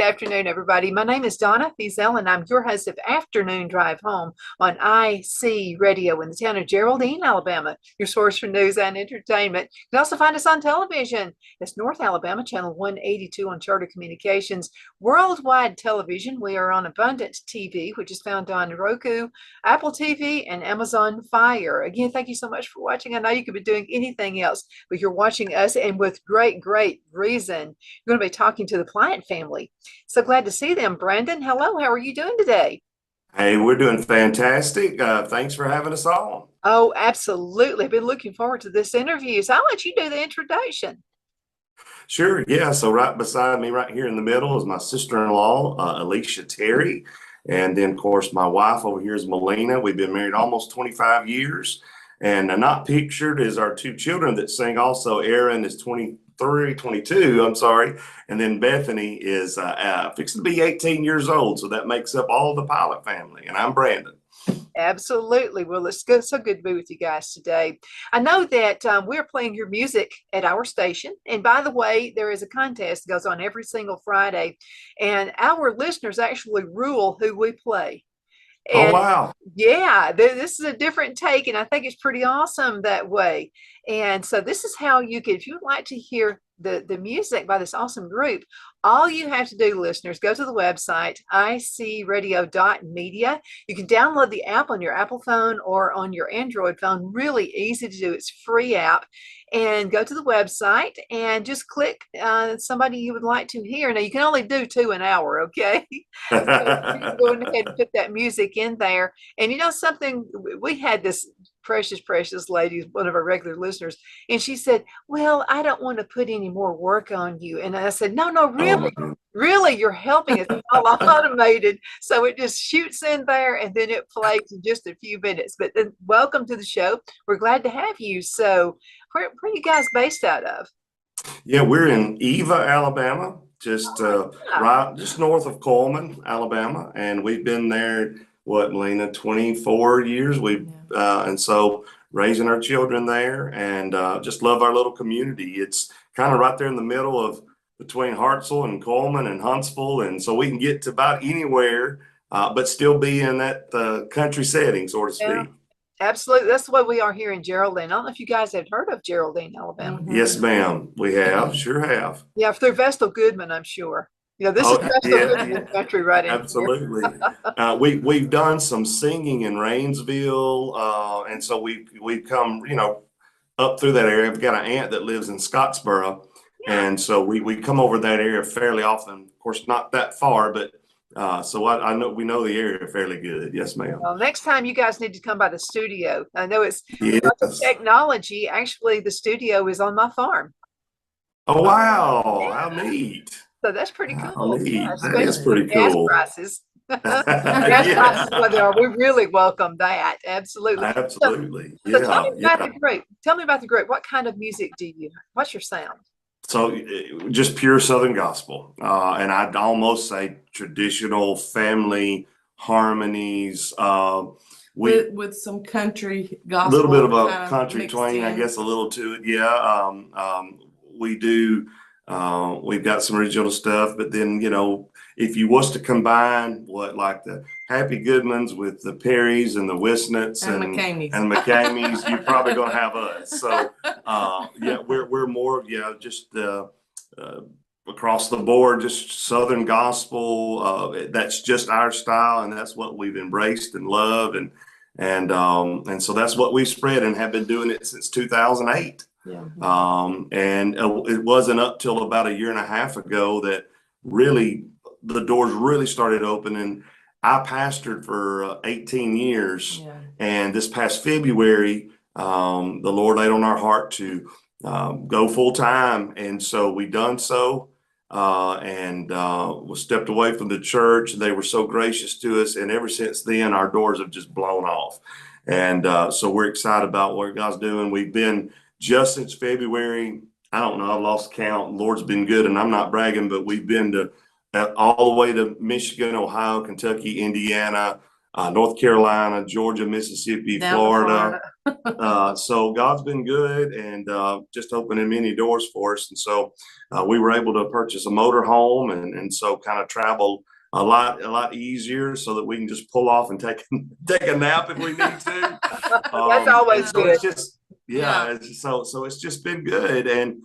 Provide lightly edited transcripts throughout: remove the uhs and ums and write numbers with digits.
afternoon, everybody. My name is Donna Fiesel, and I'm your host of Afternoon Drive Home on IC Radio in the town of Geraldine, Alabama, your source for news and entertainment. You can also find us on television. It's North Alabama, channel 182 on Charter Communications. Worldwide television, we are on Abundant TV, which is found on Roku, Apple TV, and Amazon Fire. Again, thank you so much for watching. I know you could be doing anything else, but you're watching us, and with great reason. You're going to be talking to the Pylant family. So glad to see them. Brandon, hello. How are you doing today? Hey, we're doing fantastic. Thanks for having us on. Oh, absolutely. I've been looking forward to this interview. So I'll let you do the introduction. Sure, yeah. So right beside me, right here in the middle, is my sister-in-law, Alicia Terry. And then, of course, my wife over here is Melina. We've been married almost 25 years. And not pictured is our two children that sing also. Aaron is 22, I'm sorry. And then Bethany is fixing to be 18 years old. So that makes up all the Pylant family. And I'm Brandon. Absolutely. Well, it's good. So good to be with you guys today. I know that we're playing your music at our station. And by the way, there is a contest that goes on every single Friday. And our listeners actually rule who we play. Oh, And wow. yeah, this is a different take, and I think it's pretty awesome that way. And so this is how you can, if you would like to hear the music by this awesome group, all you have to do, listeners, go to the website, icradio.media. You can download the app on your Apple phone or on your Android phone. Really easy to do. It's free app. And go to the website and just click somebody you would like to hear. Now, you can only do 2 an hour, okay? So you can go ahead and put that music in there. And you know something, we had this precious lady, one of our regular listeners, and she said, well, I don't want to put any more work on you. And I said, no, Oh, really, you're helping us. All automated. So it just shoots in there and then it plays in just a few minutes. But then welcome to the show. We're glad to have you. So where are you guys based out of? yeah, we're in Eva, Alabama, just Yeah. just north of Coleman, Alabama, and we've been there, what, Melina, 24 years. And so raising our children there, and just love our little community. It's kind of right there in the middle of between Hartselle and Coleman and Huntsville, and so we can get to about anywhere, but still be in that country setting, so to Yeah. speak. Absolutely. That's the way we are here in Geraldine. I don't know if you guys have heard of Geraldine, Alabama. Yes, ma'am. We have, sure have. Yeah, through Vestal Goodman, I'm sure. You know, this is Oh, Vestal yeah, Goodman yeah, country right in here. absolutely. We've done some singing in Rainsville, and so we've come, up through that area. I've got an aunt that lives in Scottsboro, Yeah. and so we come over that area fairly often. Of course, not that far, but so I know we know the area fairly good. Yes, ma'am. Well, next time you guys need to come by the studio. I know it's because of Yes. technology. Actually, the studio is on my farm. Oh, wow. How Yeah. neat. So that's pretty How cool. Yeah, neat. That is especially pretty with gas cool. prices. Gas prices, what they are, we really welcome that. Absolutely. So, Absolutely. so tell me Yeah, about yeah. the group. Tell me about the group. What kind of music do you, what's your sound? So just pure Southern gospel, and I'd almost say traditional family harmonies. We With some country A little bit gospel of a kind of country mixed twang, I in. guess, a little to it. Yeah, we do. We've got some original stuff, but then if you was to combine what like the Happy Goodmans with the Perrys and the Wisnets And and McCameys. and the McCameys, you're probably gonna have us. So yeah, we're more just across the board, just Southern gospel. That's just our style, and that's what we've embraced and loved, and so that's what we've spread and have been doing it since 2008. Yeah. And it wasn't up till about a year and a half ago that really the doors really started opening. I pastored for 18 years, Yeah. and this past February, the Lord laid on our heart to go full time, and so we done so, and was stepped away from the church. They were so gracious to us, and ever since then, our doors have just blown off, and so we're excited about what God's doing. We've been just since February. I don't know, I've lost count. Lord's been good, and I'm not bragging, but we've been to all the way to Michigan, Ohio, Kentucky, Indiana, North Carolina, Georgia, Mississippi, Down to Florida. Florida. So God's been good and just opening many doors for us. And so we were able to purchase a motor home and so kind of travel a lot easier so that we can just pull off and take a nap if we need to. That's always so good. it's just so it's just been good. And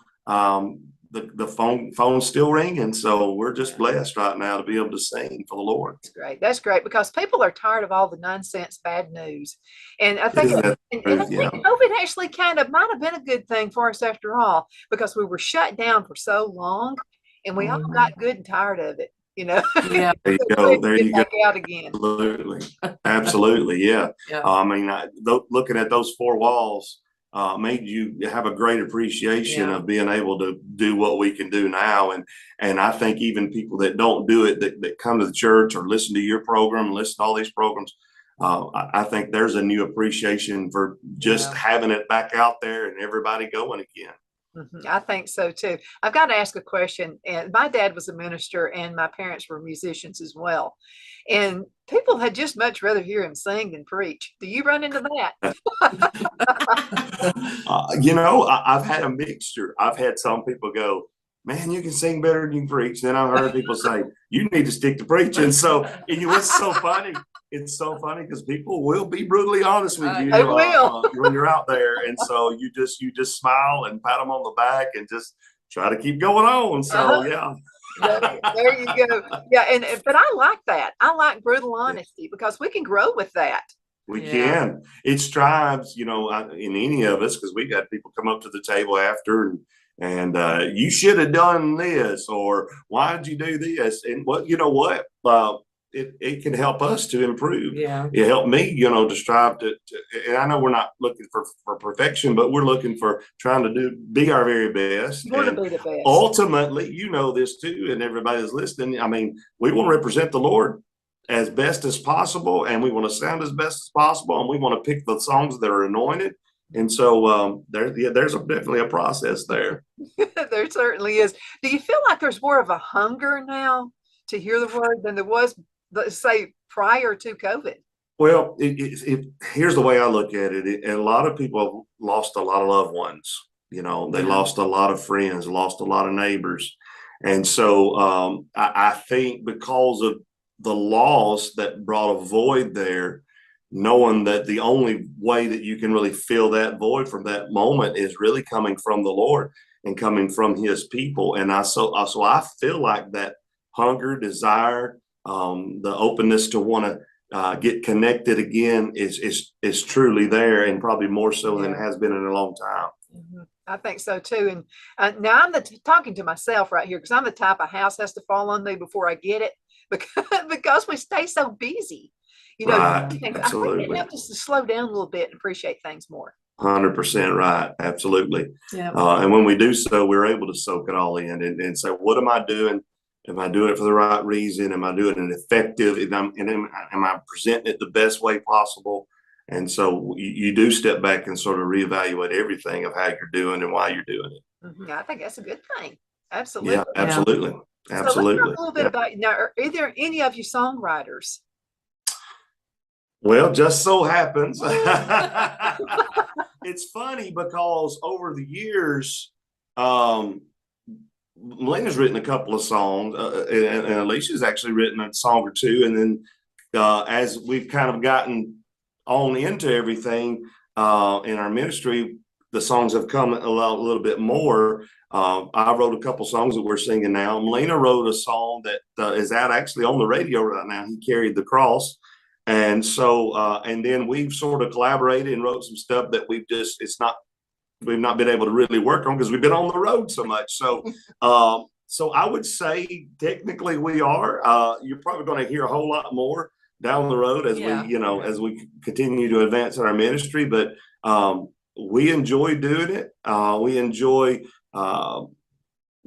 the phone's still ringing, so we're just blessed right now to be able to sing for the Lord. That's great. That's great because people are tired of all the nonsense, bad news, and I think, Isn't that and I true? think COVID actually kind of might have been a good thing for us after all, because we were shut down for so long, and we all got good and tired of it. Yeah. There you go. There Get you go. back out again. Absolutely. Yeah. Yeah. I mean, looking at those four walls made you have a great appreciation of being able to do what we can do now. And I think even people that don't do it, that come to the church or listen to your program and listen to all these programs, I think there's a new appreciation for just having it back out there and everybody going again. I think so too. I've got to ask a question. And my dad was a minister and my parents were musicians as well. And people had just much rather hear him sing than preach. Do you run into that? I've had a mixture. I've had some people go, man, you can sing better than you can preach. Then I've heard people say, you need to stick to preaching. So it's so funny. It's so funny because people will be brutally honest with you They will. when you're out there. And so you just smile and pat them on the back and just try to keep going on. So, yeah. There you go. Yeah. But I like that. I like brutal honesty because we can grow with that. We can. It strives, in any of us, because we got people come up to the table after and you should have done this, or why did you do this? And you know what? It can help us to improve. Yeah. It helped me, to strive to and I know we're not looking for perfection, but we're looking for trying to be our very best. You want to be the best. Ultimately, this too, and everybody that's listening. I mean, we want to represent the Lord as best as possible, and we want to sound as best as possible, and we want to pick the songs that are anointed. And so there's definitely a process there. There certainly is. Do you feel like there's more of a hunger now to hear the word than there was, let's say, prior to COVID? Well, here's the way I look at it. And a lot of people have lost a lot of loved ones. They lost a lot of friends, lost a lot of neighbors. And so I think because of the loss that brought a void there, knowing that the only way that you can really fill that void from that moment is really coming from the Lord and coming from his people. And I feel like that hunger, desire, the openness to want to get connected again is truly there, and probably more so than it has been in a long time. I think so too. And now I'm talking to myself right here, because I'm the type of house has to fall on me before I get it, because we stay so busy. Right. I think it helps us to slow down a little bit and appreciate things more. 100% right. Absolutely. Yeah. And when we do so, we're able to soak it all in and say, what am I doing? Am I doing it for the right reason? Am I doing it effective? Am I presenting it the best way possible? And so you do step back and sort of reevaluate everything of how you're doing and why you're doing it. I think that's a good thing. Absolutely. Yeah, absolutely. So Absolutely. let's talk a little bit about, now, are there any of you songwriters? Well, just so happens. It's funny because over the years, Melina's written a couple of songs, and Alicia's actually written a song or two. And then as we've kind of gotten on into everything in our ministry, the songs have come a little bit more. I wrote a couple songs that we're singing now. Melina wrote a song that is out actually on the radio right now. He Carried the Cross. And so, and then we've sort of collaborated and wrote some stuff that we've not been able to really work on because we've been on the road so much. So, so I would say technically we are. You're probably going to hear a whole lot more down the road as as we continue to advance in our ministry. But we enjoy doing it. We enjoy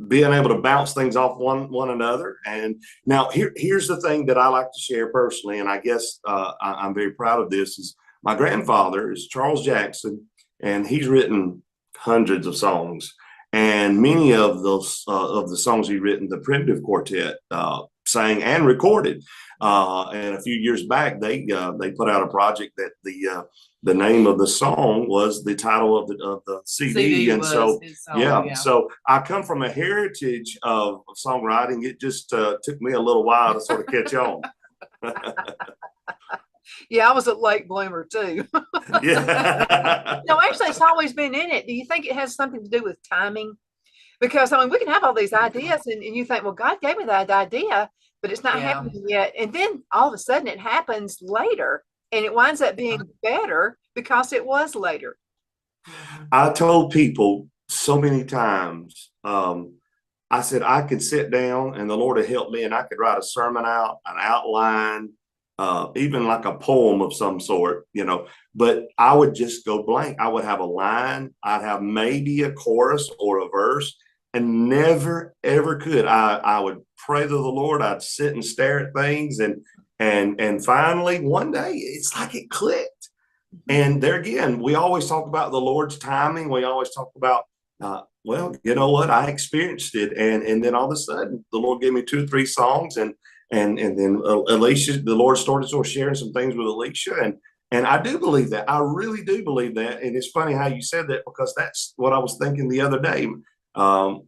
being able to bounce things off one another. And now here's the thing that I like to share personally, and I guess I'm very proud of this, is my grandfather is Charles Jackson, and he's written hundreds of songs. And many of those of the songs he's written, the primitive quartet sang and recorded. And a few years back, they put out a project that the name of the song was the title of the CD. And so, yeah, so I come from a heritage of songwriting. It just took me a little while to sort of catch on. Yeah, I was a late bloomer too. Yeah. No, actually, it's always been in it. Do you think it has something to do with timing? Because I mean, we can have all these ideas, and you think, well, God gave me that idea, but it's not happening yet. And then all of a sudden, it happens later, and it winds up being better because it was later. I told people so many times, I said I could sit down and the Lord had helped me, and I could write a sermon out, an outline, even like a poem of some sort, you know, but I would just go blank. I would have a line, I'd have maybe a chorus or a verse, and never ever could. I would pray to the Lord. I'd sit and stare at things, and finally one day it's like it clicked. And there again, we always talk about the Lord's timing. We always talk about, well, you know what? I experienced it, and then all of a sudden, the Lord gave me 2 or 3 songs, and then Alicia, the Lord started sort of sharing some things with Alicia, and I do believe that. I really do believe that. And it's funny how you said that, because that's what I was thinking the other day.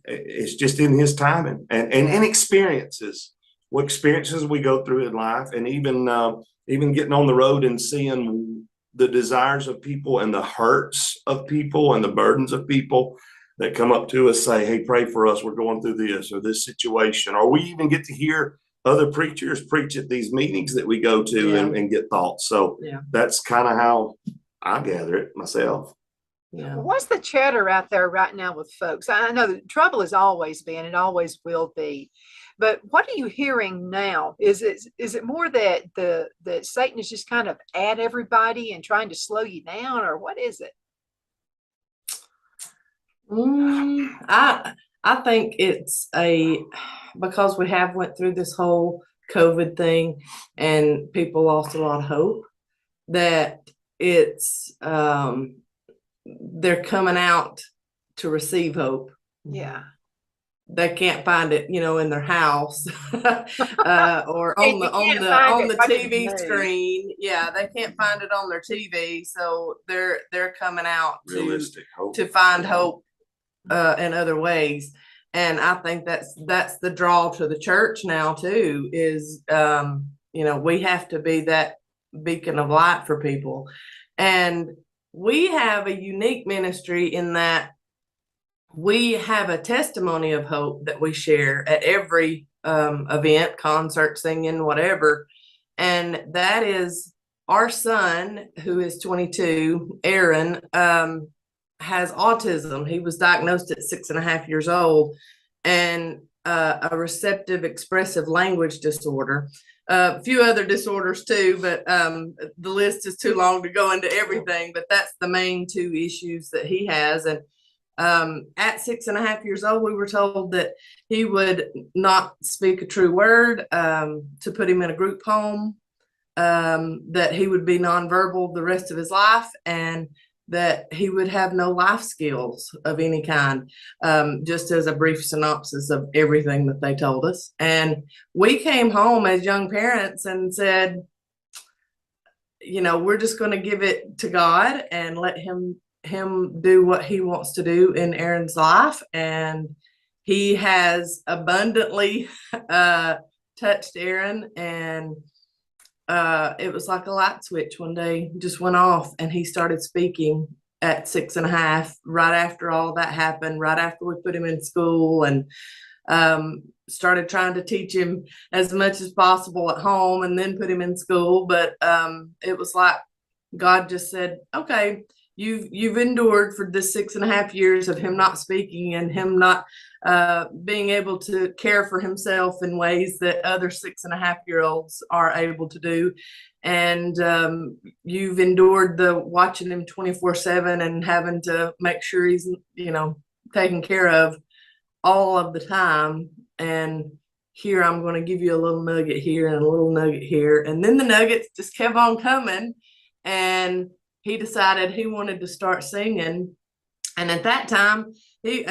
It's just in His timing, and in experiences, what experiences we go through in life, and even getting on the road and seeing the desires of people and the hurts of people and the burdens of people that come up to us, say, hey, pray for us, we're going through this or this situation. Or we even get to hear other preachers preach at these meetings that we go to, and get thoughts. So that's kind of how I gather it myself. Yeah. What's the chatter out there right now with folks? I know the trouble has always been, it always will be, but what are you hearing now? Is it more that that Satan is just kind of at everybody and trying to slow you down, or what is it? I think it's because we have went through this whole COVID thing and people lost a lot of hope, that it's they're coming out to receive hope. Yeah. They can't find it, you know, in their house or on the TV screen. Yeah, they can't find it on their TV, so they're coming out to find hope in other ways. And I think that's the draw to the church now too, is you know, we have to be that beacon of light for people. And we have a unique ministry in that we have a testimony of hope that we share at every event, concert, singing, whatever. And that is our son, who is 22, Aaron, has autism. He was diagnosed at 6.5 years old, and a receptive expressive language disorder. A few other disorders too, but the list is too long to go into everything, but that's the main 2 issues that he has. And at 6.5 years old, we were told that he would not speak a true word, to put him in a group home, that he would be nonverbal the rest of his life, and that he would have no life skills of any kind, just as a brief synopsis of everything that they told us. And we came home as young parents and said, you know, we're just going to give it to God and let him do what he wants to do in Aaron's life. And he has abundantly touched Aaron, and it was like a light switch one day just went off, and he started speaking at 6.5, right after all that happened, right after we put him in school, and started trying to teach him as much as possible at home and then put him in school. But it was like God just said, okay, you've endured for this 6.5 years of him not speaking and him not being able to care for himself in ways that other 6.5-year-olds are able to do. And you've endured the watching him 24/7 and having to make sure he's, you know, taken care of all of the time. And here, I'm going to give you a little nugget here and a little nugget here. And then the nuggets just kept on coming. And he decided he wanted to start singing. And at that time, he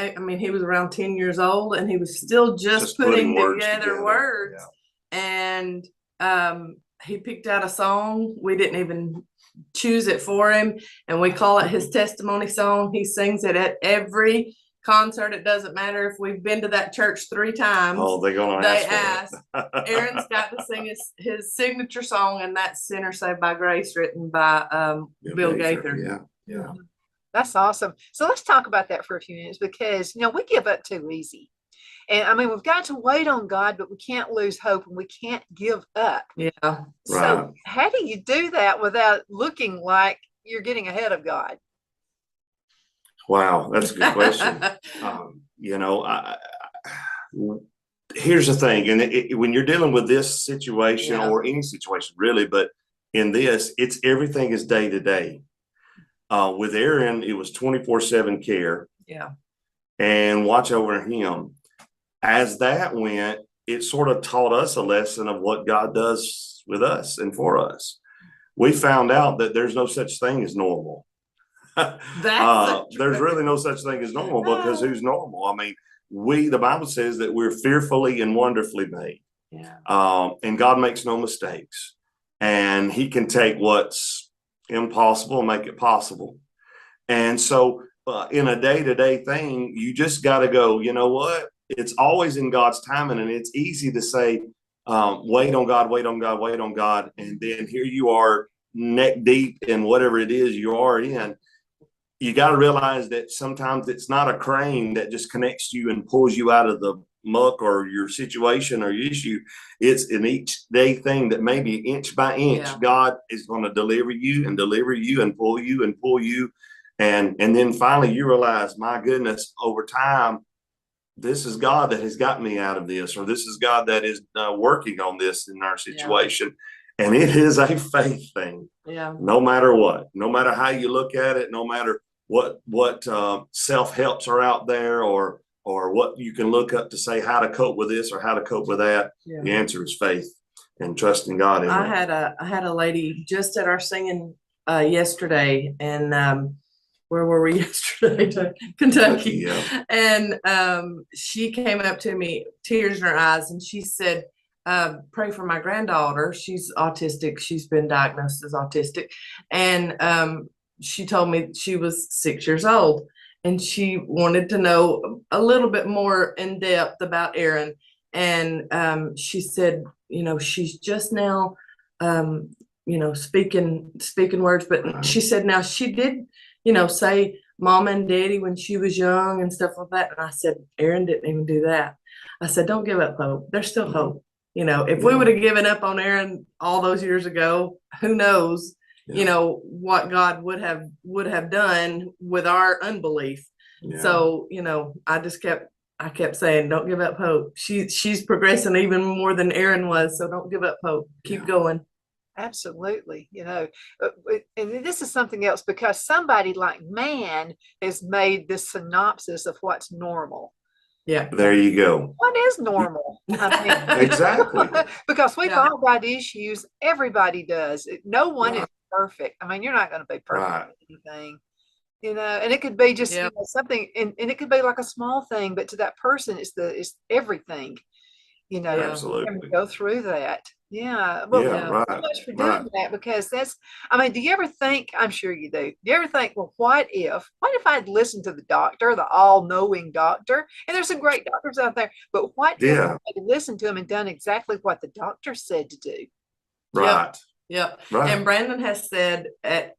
was around 10 years old, and he was still just putting together words. and he picked out a song. We didn't even choose it for him, and we call it his testimony song. He sings it at every concert. It doesn't matter if we've been to that church 3 times. Oh, they're gonna ask for it. Aaron's got to sing his signature song, and that's "Sinner Saved by Grace," written by Bill Gaither. Yeah. That's awesome. So let's talk about that for a few minutes, because we give up too easy. And I mean, we've got to wait on God, but we can't lose hope and we can't give up. Yeah. So Right. how do you do that without looking like you're getting ahead of God? Wow, that's a good question. Here's the thing, and when you're dealing with this situation or any situation really, but in this, it's everything is day to day. With Aaron, it was 24/7 care. Yeah. And watch over him. As that went, it sort of taught us a lesson of what God does with us and for us. We found out that there's no such thing as normal. There's really no such thing as normal, because who's normal? I mean, the Bible says that we're fearfully and wonderfully made. Yeah. And God makes no mistakes, and he can take what's impossible and make it possible. And so in a day-to-day thing, you just got to go, you know what? It's always in God's timing, and it's easy to say, wait on God, wait on God, wait on God. And then here you are neck deep in whatever it is you are in. You got to realize that sometimes it's not a crane that just connects you and pulls you out of the muck or your situation or your issue. It's an each day thing that maybe inch by inch, God is going to deliver you and pull you and pull you. And then finally you realize, my goodness, over time, this is God that has got me out of this, or this is God that is working on this in our situation. And it is a faith thing. Yeah. No matter what, no matter how you look at it, no matter what self-helps are out there, or what you can look up to say how to cope with this or how to cope with that. Yeah. The answer is faith and trusting God in it. I had a lady just at our singing yesterday, and where were we yesterday? To Kentucky. Yeah. And she came up to me, tears in her eyes, and she said, pray for my granddaughter. She's autistic. She's been diagnosed as autistic. And she told me she was 6 years old, and she wanted to know a little bit more in depth about Aaron. And she said, she's just now, speaking words, but she said, now she did, say mama and daddy when she was young and stuff like that. And I said, Aaron didn't even do that. I said, don't give up hope. There's still hope. If we would have given up on Aaron all those years ago, who knows, what God would have done with our unbelief. Yeah. So, I kept saying, don't give up hope. She's progressing even more than Aaron was. So don't give up hope. Keep going. Absolutely. And this is something else, because somebody like man has made this synopsis of what's normal. Yeah. There you go. What is normal? I mean, exactly. Because we've all got issues. Everybody does. No one is perfect. I mean, you're not going to be perfect at anything. And it could be just something, and it could be like a small thing, but to that person, it's everything. Absolutely. Go through that. Yeah. Well, so much for doing that, because do you ever think, I'm sure you do you ever think, well, what if I'd listened to the doctor, the all-knowing doctor? And there's some great doctors out there, but what if I'd listened to him and done exactly what the doctor said to do? Right. Yep. Right. And Brandon has said, at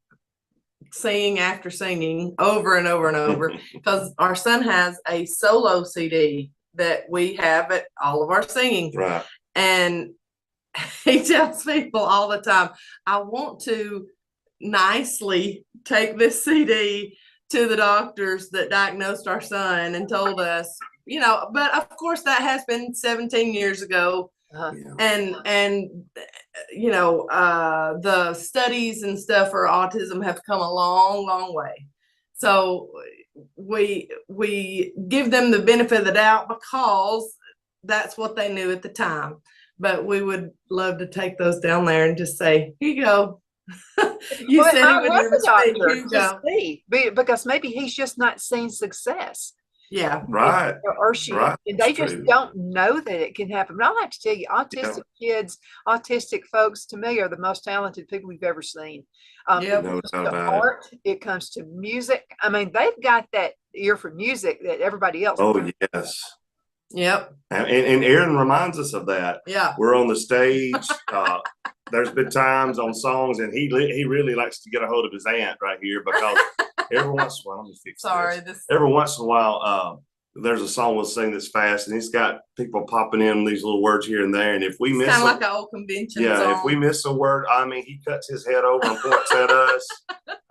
singing after singing over and over and over, because our son has a solo CD that we have at all of our singing. Right. And he tells people all the time, I want to nicely take this CD to the doctors that diagnosed our son and told us, but of course that has been 17 years ago. And the studies and stuff for autism have come a long, long way. So we give them the benefit of the doubt, because that's what they knew at the time. But we would love to take those down there and just say, here you go. You said he would never speak. Here you go. Because maybe he's just not seeing success. Yeah. Right. Or she, Right. and they It's just true. don't know that it can happen. But I'll have to tell you, autistic kids, autistic folks, to me, are the most talented people we've ever seen. Yep. No doubt To about it. art, it comes to music. I mean, they've got that ear for music that everybody else. Oh, yes. Yep. And Aaron reminds us of that. Yeah. We're on the stage. There's been times on songs, and he really likes to get a hold of his aunt right here, because every once in a while, let me fix this. Every once in a while, there's a song we'll sing that's fast, and he's got people popping in these little words here and there. And if we miss, kind of like an old convention song. If we miss a word, I mean, he cuts his head over and points at us.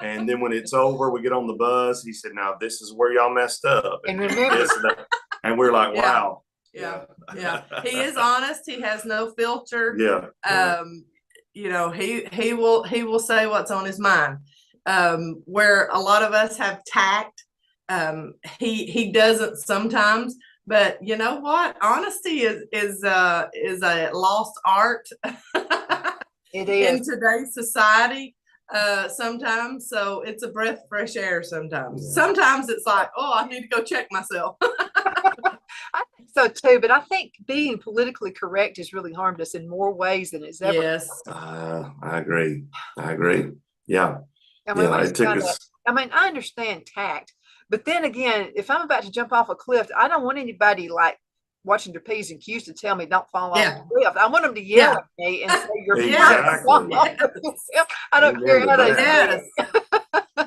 And then when it's over, we get on the bus. He said, "Now this is where y'all messed up." And remember, and we're like, "Wow." Yeah. He is honest. He has no filter. Yeah. You know, he will say what's on his mind. Where a lot of us have tact, he doesn't sometimes. But you know what? Honesty is a lost art. It is in today's society. Sometimes, so it's a breath of fresh air. Sometimes, sometimes it's like, oh, I need to go check myself. I think so too, but I think being politically correct has really harmed us in more ways than it's ever. Yes. I agree. Yeah. I mean, it took us. I mean, I understand tact, but then again, if I'm about to jump off a cliff, I don't want anybody like watching their P's and Q's to tell me don't fall off the cliff. I want them to yell at me and say you're exactly. I don't care how they yes.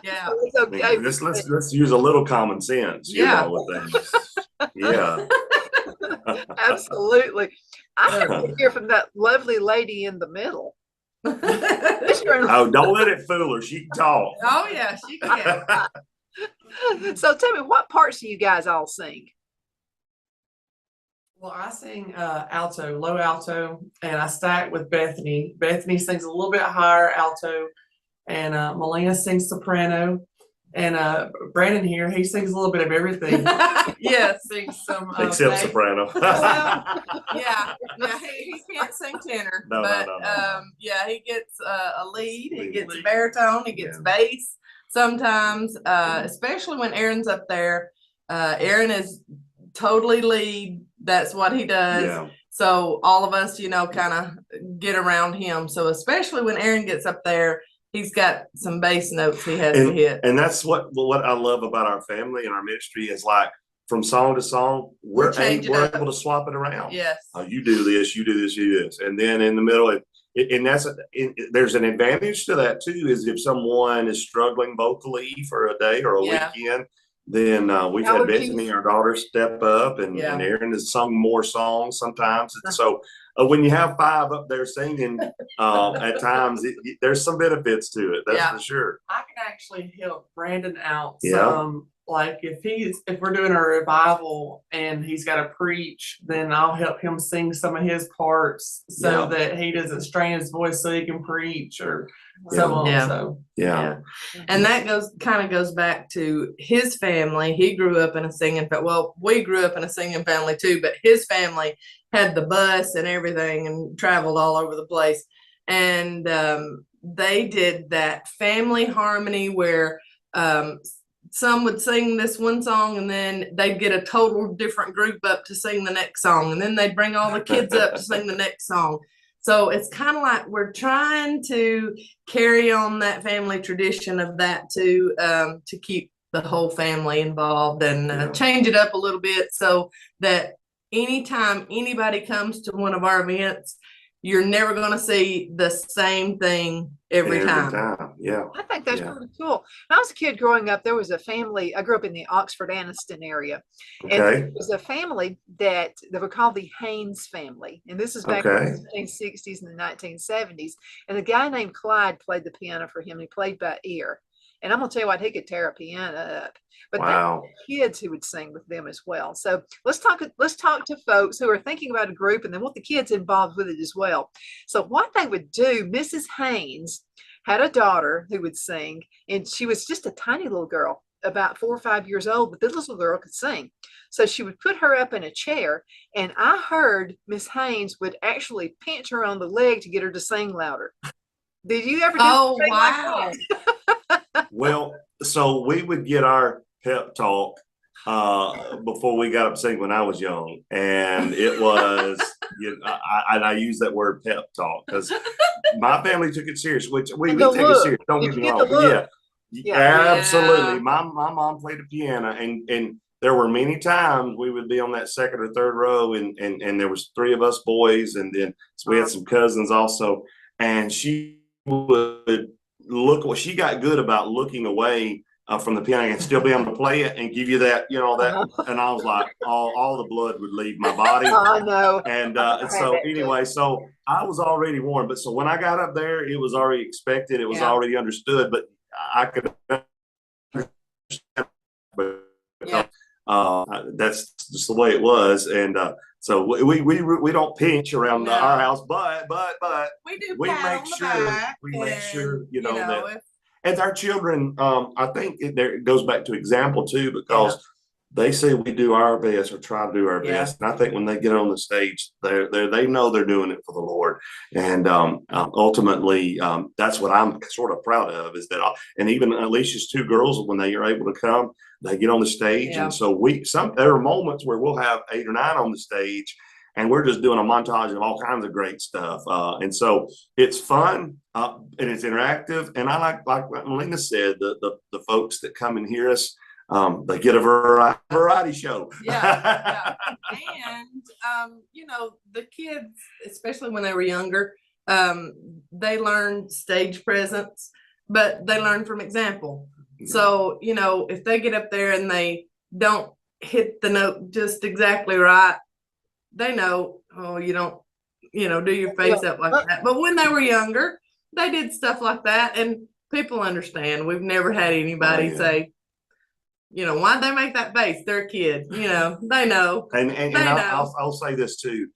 Yeah. So it's okay. Let's use a little common sense, you know, with things. Yeah. Absolutely. I have to hear from that lovely lady in the middle. Oh, don't let it fool her. She can talk. Oh yeah, she can. So tell me, what parts do you guys all sing? Well, I sing alto, low alto, and I stack with Bethany. Bethany sings a little bit higher alto, and Melina sings soprano, and Brandon here, he sings a little bit of everything. Yes, Sings some except soprano. yeah, he can't sing tenor, but yeah, he gets a lead, he gets baritone, he gets bass sometimes, especially when Aaron's up there. Aaron is totally lead. That's what he does. Yeah. So all of us, you know, kind of get around him. So especially when Aaron gets up there, he's got some bass notes he has to hit. And that's what I love about our family and our ministry is, like, from song to song, we're able to swap it around. Yes. You do this, you do this, you do this. And then in the middle, and that's there's an advantage to that too, is if someone is struggling vocally for a day or a weekend, then we've had Bethany, our daughter, step up, and Aaron has sung more songs sometimes. And so when you have five up there singing, at times there's some benefits to it. That's for sure. I can actually help Brandon out some. Like if we're doing a revival and he's got to preach, then I'll help him sing some of his parts so that he doesn't strain his voice so he can preach or so on. So and that kind of goes back to his family. He grew up in a singing family. Well, we grew up in a singing family too, but his family had the bus and everything and traveled all over the place. And they did that family harmony where some would sing this one song and then they'd get a total different group up to sing the next song. And then they'd bring all the kids up to sing the next song. So it's kind of like we're trying to carry on that family tradition of that to keep the whole family involved and change it up a little bit so that anytime anybody comes to one of our events, you're never going to see the same thing every time. Yeah. I think that's really cool. When I was a kid growing up, there was a family. I grew up in the Oxford Anniston area. And it was a family that they were called the Haynes family. And this is back in the 1960s and the 1970s. And a guy named Clyde played the piano for him. He played by ear. And I'm going to tell you what, he could tear a piano up. But there were kids who would sing with them as well. So let's talk to folks who are thinking about a group and then want the kids involved with it as well. So what they would do, Mrs. Haynes had a daughter who would sing, and she was just a tiny little girl, about 4 or 5 years old, but this little girl could sing. So she would put her up in a chair, and I heard Miss Haynes would actually pinch her on the leg to get her to sing louder. Did you ever do anything like that? Well, so we would get our pep talk before we got up singing when I was young, and it was, I use that word pep talk because my family took it serious, which we take it serious. Don't get me wrong, but absolutely. Yeah. My mom played the piano, and there were many times we would be on that second or third row, and there was three of us boys, and then so we had some cousins also, and she would look what she got good about looking away from the piano and still be able to play it and give you that, and I was like, all the blood would leave my body. I know. And so anyway, so I was already warm, but so when I got up there, it was already expected, it was already understood, but I could understand, but that's just the way it was, and so we don't pinch around our house, but we make sure that. And our children, I think it goes back to example too, because they say we do our best or try to do our best. And I think when they get on the stage, they know they're doing it for the Lord. And ultimately, that's what I'm sort of proud of, is that, and even Alicia's two girls, when they are able to come, they get on the stage. And so there are moments where we'll have 8 or 9 on the stage, and we're just doing a montage of all kinds of great stuff. And so it's fun, and it's interactive. And I like what Melina said, the folks that come and hear us, they get a variety show. And, the kids, especially when they were younger, they learn stage presence, but they learn from example. So, if they get up there and they don't hit the note just exactly right, they know, you don't, do your face up like that. But when they were younger, they did stuff like that, and people understand. We've never had anybody say, why'd they make that face? They're a kid, they know. And I'll say this too.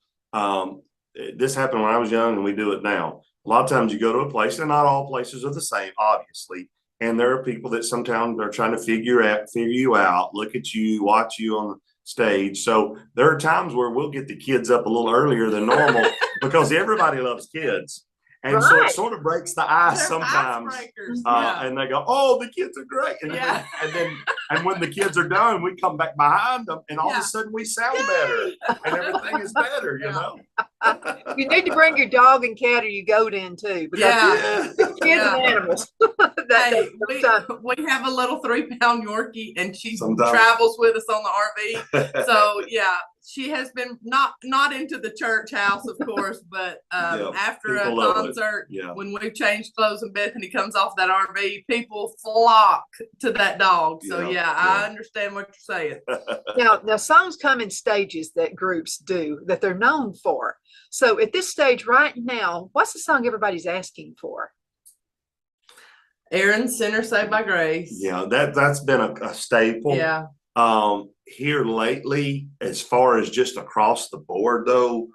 This happened when I was young, and we do it now. A lot of times you go to a place, and not all places are the same, obviously. And there are people that sometimes are trying to figure you out, look at you, watch you on the stage. So there are times where we'll get the kids up a little earlier than normal because everybody loves kids. And so it sort of breaks the ice sometimes. And they go, oh, the kids are great. And when the kids are done, we come back behind them, and all of a sudden we sound better, and everything is better, You need to bring your dog and cat, or you goat in too. Because kids and animals. We have a little 3-pound Yorkie, and she travels with us on the RV. So she has been not into the church house, of course, but after a concert, when we've changed clothes and Bethany comes off that RV, people flock to that dog. So I understand what you're saying. Now songs come in stages that groups do that they're known for. So at this stage right now, what's the song everybody's asking for? Aaron's Sinner Saved by Grace. Yeah, that's been a staple. Yeah. Here lately, as far as just across the board though,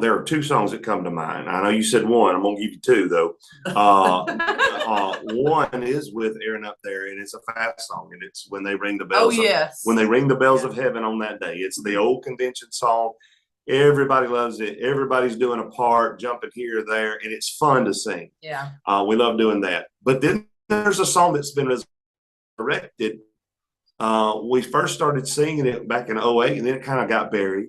there are 2 songs that come to mind. I know you said one, I'm gonna give you 2 though. One is with Aaron up there, and it's a fast song, and it's When They Ring the Bells. When They Ring the Bells of Heaven on That Day. It's the old convention song. Everybody loves it. Everybody's doing a part, jumping here or there, and it's fun to sing. Yeah. We love doing that. But then there's a song that's been resurrected. We first started singing it back in 2008, and then it kind of got buried.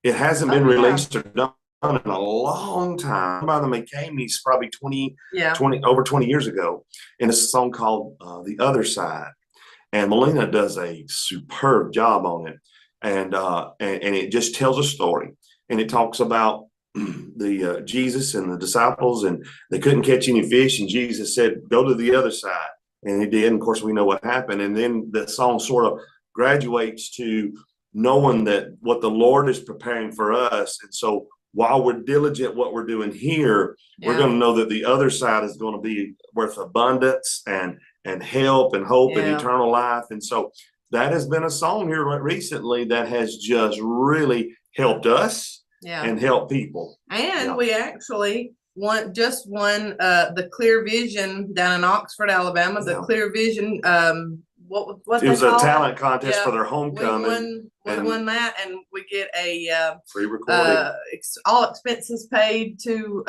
It hasn't been released or done in a long time. By the McCamey's probably 20 years ago. And it's a song called The Other Side. And Melina does a superb job on it. And it just tells a story. And it talks about the Jesus and the disciples, and they couldn't catch any fish. And Jesus said, go to the other side. And he did. And of course, we know what happened. And then the song sort of graduates to knowing that what the Lord is preparing for us. And so while we're diligent what we're doing here, we're going to know that the other side is going to be worth abundance and help and hope and eternal life. And so that has been a song here recently that has just really helped us and helped people. And we actually won the Clear Vision down in Oxford, Alabama. The Clear Vision what It was they a call talent contest Yeah. for their We homecoming. won that, and we get a Free recording. all expenses paid to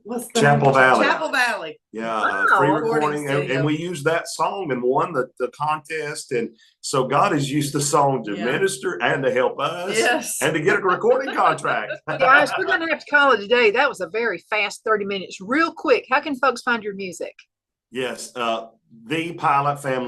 what's the Chapel name? Valley. Chapel Valley. Yeah, Wow. free Recording recording, studio. and we used that song and won the contest. And so God has used the song to Yeah. minister and to help us Yes. and to get a recording contract. Guys, we're going to have to call it a day. That was a very fast 30 minutes. Real quick, how can folks find your music? Yes, the Pylant Family